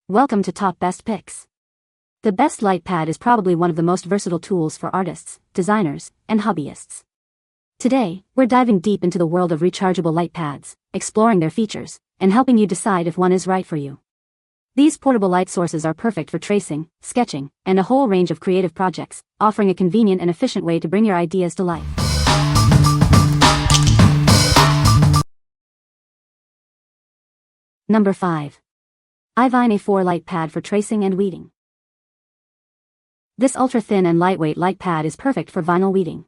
Welcome to Top Best Picks. The best light pad is probably one of the most versatile tools for artists, designers, and hobbyists. Today, we're diving deep into the world of rechargeable light pads, exploring their features, and helping you decide if one is right for you. These portable light sources are perfect for tracing, sketching, and a whole range of creative projects, offering a convenient and efficient way to bring your ideas to life. Number 5. iVyne A4 Light Pad for Tracing and Weeding. This ultra-thin and lightweight light pad is perfect for vinyl weeding.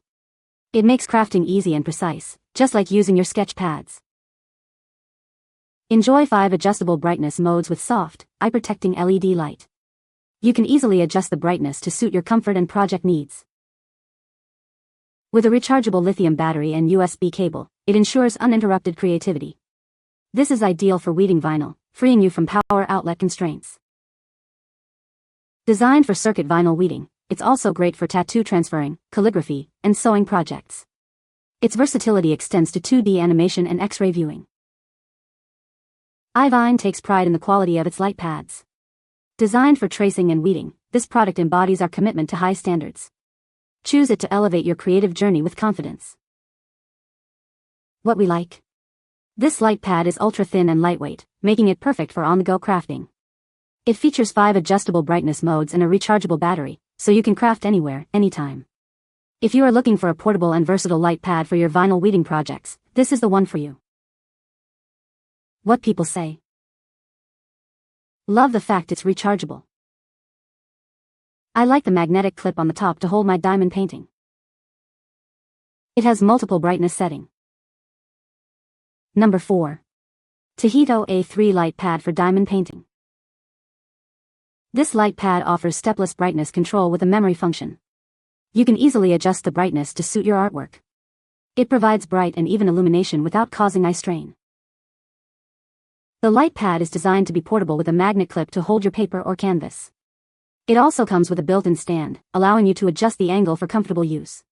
It makes crafting easy and precise, just like using your sketch pads. Enjoy 5 adjustable brightness modes with soft, eye-protecting LED light. You can easily adjust the brightness to suit your comfort and project needs. With a rechargeable lithium battery and USB cable, it ensures uninterrupted creativity. This is ideal for weeding vinyl, freeing you from power outlet constraints. Designed for circuit vinyl weeding, it's also great for tattoo transferring, calligraphy, and sewing projects. Its versatility extends to 2D animation and X-ray viewing. iVyne takes pride in the quality of its light pads. Designed for tracing and weeding, this product embodies our commitment to high standards. Choose it to elevate your creative journey with confidence. What we like. This light pad is ultra-thin and lightweight, making it perfect for on-the-go crafting. It features 5 adjustable brightness modes and a rechargeable battery, so you can craft anywhere, anytime. If you are looking for a portable and versatile light pad for your vinyl weeding projects, this is the one for you. What people say. Love the fact it's rechargeable. I like the magnetic clip on the top to hold my diamond painting. It has multiple brightness setting. Number 4. TOHETO A3 Light Pad for Diamond Painting. This light pad offers stepless brightness control with a memory function. You can easily adjust the brightness to suit your artwork. It provides bright and even illumination without causing eye strain. The light pad is designed to be portable with a magnet clip to hold your paper or canvas. It also comes with a built-in stand, allowing you to adjust the angle for comfortable use.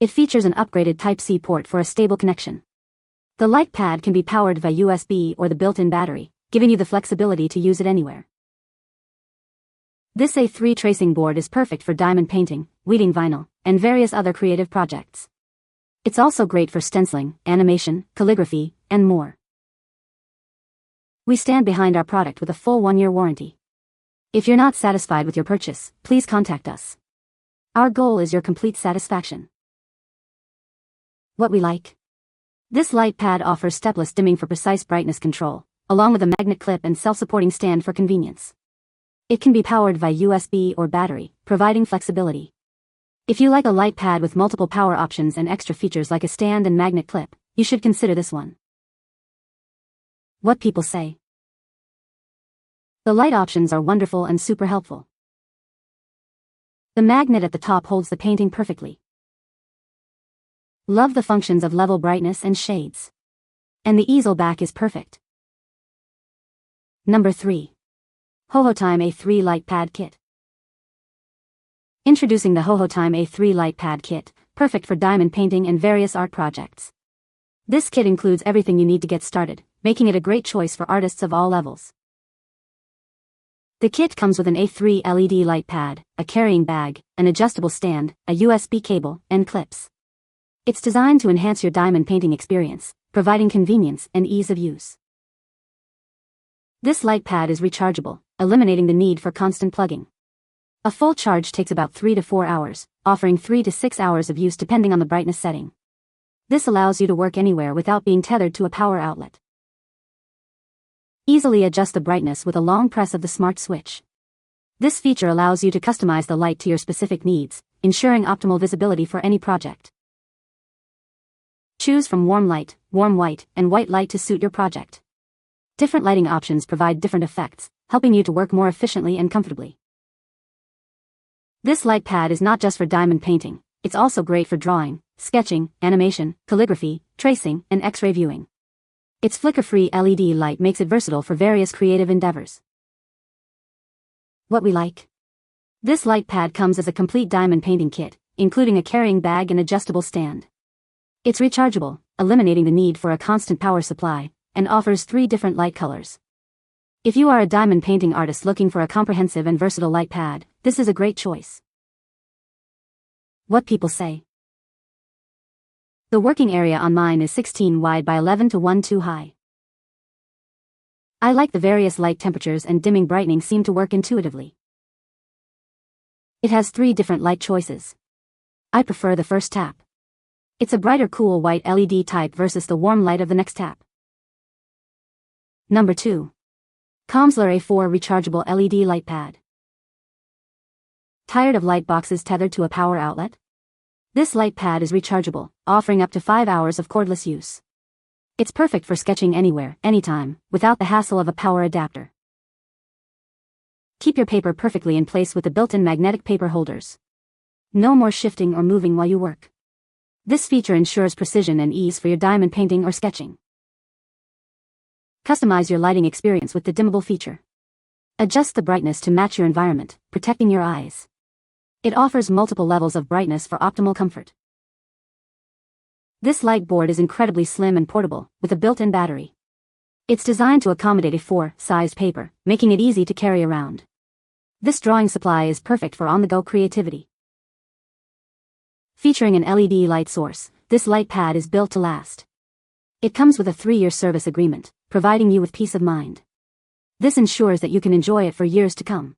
It features an upgraded Type-C port for a stable connection. The light pad can be powered via USB or the built-in battery, giving you the flexibility to use it anywhere. This A3 tracing board is perfect for diamond painting, weeding vinyl, and various other creative projects. It's also great for stenciling, animation, calligraphy, and more. We stand behind our product with a full 1-year warranty. If you're not satisfied with your purchase, please contact us. Our goal is your complete satisfaction. What we like. This light pad offers stepless dimming for precise brightness control, along with a magnet clip and self-supporting stand for convenience. It can be powered via USB or battery, providing flexibility. If you like a light pad with multiple power options and extra features like a stand and magnet clip, you should consider this one. What people say. The light options are wonderful and super helpful. The magnet at the top holds the painting perfectly. Love the functions of level brightness and shades. And the easel back is perfect. Number 3. HOHOTIME A3 Light Pad Kit. Introducing the HOHOTIME A3 Light Pad Kit, perfect for diamond painting and various art projects. This kit includes everything you need to get started, making it a great choice for artists of all levels. The kit comes with an A3 LED light pad, a carrying bag, an adjustable stand, a USB cable, and clips. It's designed to enhance your diamond painting experience, providing convenience and ease of use. This light pad is rechargeable, eliminating the need for constant plugging. A full charge takes about 3 to 4 hours, offering 3 to 6 hours of use depending on the brightness setting. This allows you to work anywhere without being tethered to a power outlet. Easily adjust the brightness with a long press of the smart switch. This feature allows you to customize the light to your specific needs, ensuring optimal visibility for any project. Choose from warm light, warm white, and white light to suit your project. Different lighting options provide different effects, helping you to work more efficiently and comfortably. This light pad is not just for diamond painting, it's also great for drawing, sketching, animation, calligraphy, tracing, and X-ray viewing. Its flicker-free LED light makes it versatile for various creative endeavors. What we like. This light pad comes as a complete diamond painting kit, including a carrying bag and adjustable stand. It's rechargeable, eliminating the need for a constant power supply, and offers 3 different light colors. If you are a diamond painting artist looking for a comprehensive and versatile light pad, this is a great choice. What people say. The working area on mine is 16 wide by 11 to 1.2 high. I like the various light temperatures and dimming brightening seem to work intuitively. It has 3 different light choices. I prefer the first tap. It's a brighter cool white LED type versus the warm light of the next tap. Number 2. Comzler A4 Rechargeable LED Light Pad. Tired of light boxes tethered to a power outlet? This light pad is rechargeable, offering up to 5 hours of cordless use. It's perfect for sketching anywhere, anytime, without the hassle of a power adapter. Keep your paper perfectly in place with the built-in magnetic paper holders. No more shifting or moving while you work. This feature ensures precision and ease for your diamond painting or sketching. Customize your lighting experience with the dimmable feature. Adjust the brightness to match your environment, protecting your eyes. It offers multiple levels of brightness for optimal comfort. This light board is incredibly slim and portable, with a built-in battery. It's designed to accommodate A4-sized paper, making it easy to carry around. This drawing supply is perfect for on-the-go creativity. Featuring an LED light source, this light pad is built to last. It comes with a 3-year service agreement, providing you with peace of mind. This ensures that you can enjoy it for years to come.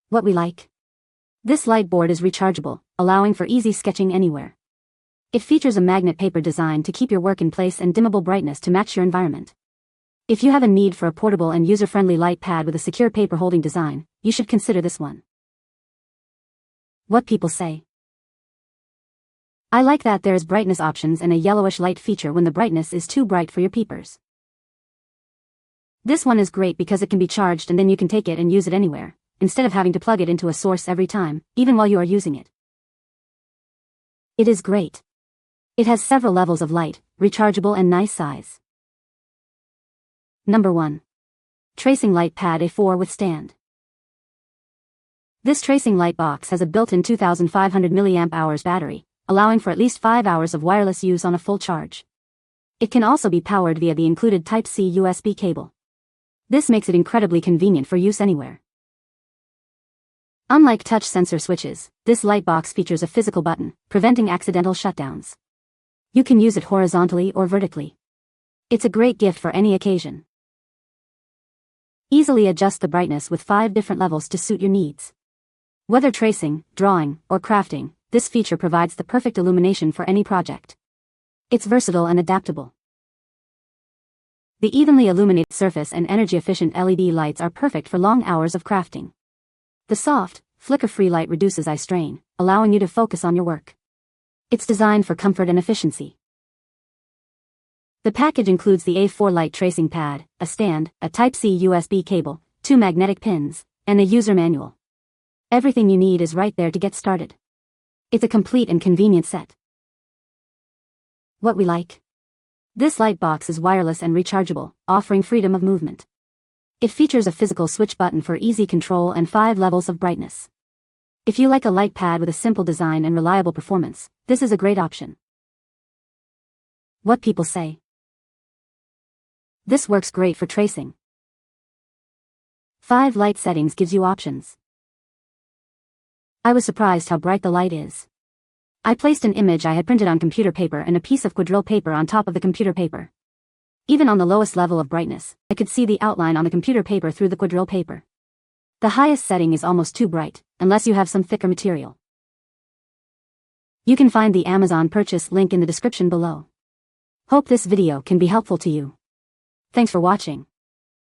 What we like. This light board is rechargeable, allowing for easy sketching anywhere. It features a magnet paper design to keep your work in place and dimmable brightness to match your environment. If you have a need for a portable and user-friendly light pad with a secure paper holding design, you should consider this one. What people say. I like that there's brightness options and a yellowish light feature when the brightness is too bright for your peepers. This one is great because it can be charged and then you can take it and use it anywhere, instead of having to plug it into a source every time, even while you are using it. It is great. It has several levels of light, rechargeable and nice size. Number 1. Tracing Light Pad A4 with Stand. This tracing light box has a built-in 2500 mAh battery, allowing for at least 5 hours of wireless use on a full charge. It can also be powered via the included Type-C USB cable. This makes it incredibly convenient for use anywhere. Unlike touch sensor switches, this light box features a physical button, preventing accidental shutdowns. You can use it horizontally or vertically. It's a great gift for any occasion. Easily adjust the brightness with 5 different levels to suit your needs. Whether tracing, drawing, or crafting, this feature provides the perfect illumination for any project. It's versatile and adaptable. The evenly illuminated surface and energy-efficient LED lights are perfect for long hours of crafting. The soft, flicker-free light reduces eye strain, allowing you to focus on your work. It's designed for comfort and efficiency. The package includes the A4 light tracing pad, a stand, a Type-C USB cable, 2 magnetic pins, and a user manual. Everything you need is right there to get started. It's a complete and convenient set. What we like. This light box is wireless and rechargeable, offering freedom of movement. It features a physical switch button for easy control and 5 levels of brightness. If you like a light pad with a simple design and reliable performance, this is a great option. What people say. This works great for tracing. 5 light settings gives you options. I was surprised how bright the light is. I placed an image I had printed on computer paper and a piece of quadrille paper on top of the computer paper. Even on the lowest level of brightness, I could see the outline on the computer paper through the quadrille paper. The highest setting is almost too bright, unless you have some thicker material. You can find the Amazon purchase link in the description below. Hope this video can be helpful to you. Thanks for watching.